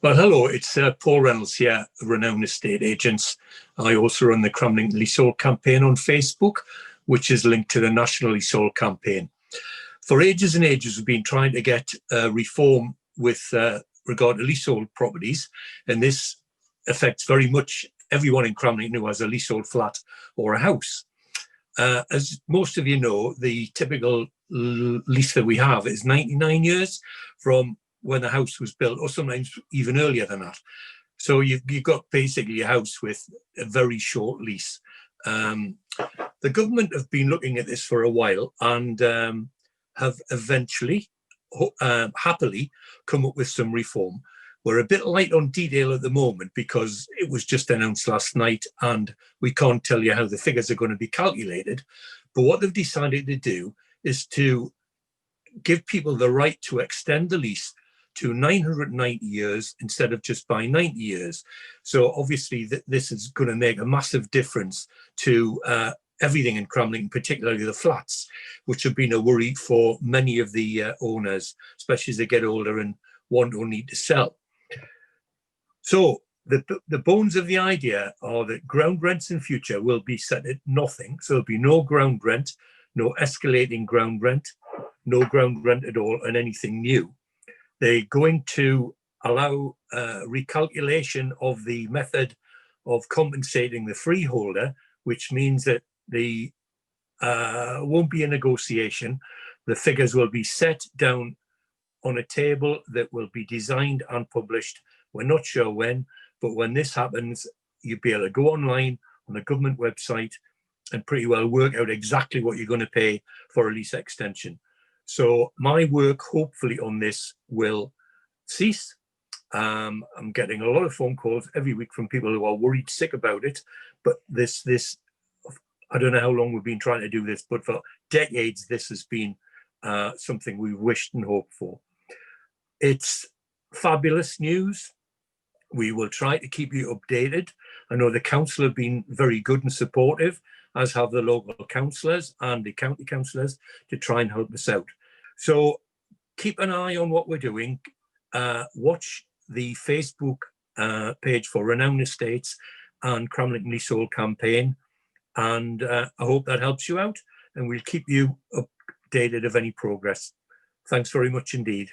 Well, hello, it's Paul Reynolds here, Renown Estate Agents. I also run the Cramlington Leasehold campaign on Facebook, which is linked to the National Leasehold campaign. For ages and ages, we've been trying to get reform with regard to leasehold properties, and this affects very much everyone in Cramlington who has a leasehold flat or a house. As most of you know, the typical lease that we have is 99 years from when the house was built, or sometimes even earlier than that. So you've got basically a house with a very short lease. The government have been looking at this for a while and have eventually, happily, come up with some reform. We're a bit light on detail at the moment because it was just announced last night and we can't tell you how the figures are going to be calculated. But what they've decided to do is to give people the right to extend the lease to 990 years instead of just by 90 years. So obviously this is going to make a massive difference to everything in Cramlington, particularly the flats, which have been a worry for many of the owners, especially as they get older and want or need to sell. So the bones of the idea are that ground rents in future will be set at nothing. So there'll be no ground rent, no escalating ground rent, no ground rent at all, and anything new. They're going to allow recalculation of the method of compensating the freeholder, which means that the won't be a negotiation. The figures will be set down on a table that will be designed and published. We're not sure when, but when this happens, you'll be able to go online on the government website and pretty well work out exactly what you're going to pay for a lease extension. So my work, hopefully, on this will cease. I'm getting a lot of phone calls every week from people who are worried sick about it. But this, I don't know how long we've been trying to do this, but for decades, this has been something we've wished and hoped for. It's fabulous news. We will try to keep you updated. I know the council have been very good and supportive, as have the local councillors and the county councillors, to try and help us out. So keep an eye on what we're doing. Watch the Facebook page for Renown Estates and Cramlington Leasehold campaign. And I hope that helps you out. And we'll keep you updated of any progress. Thanks very much indeed.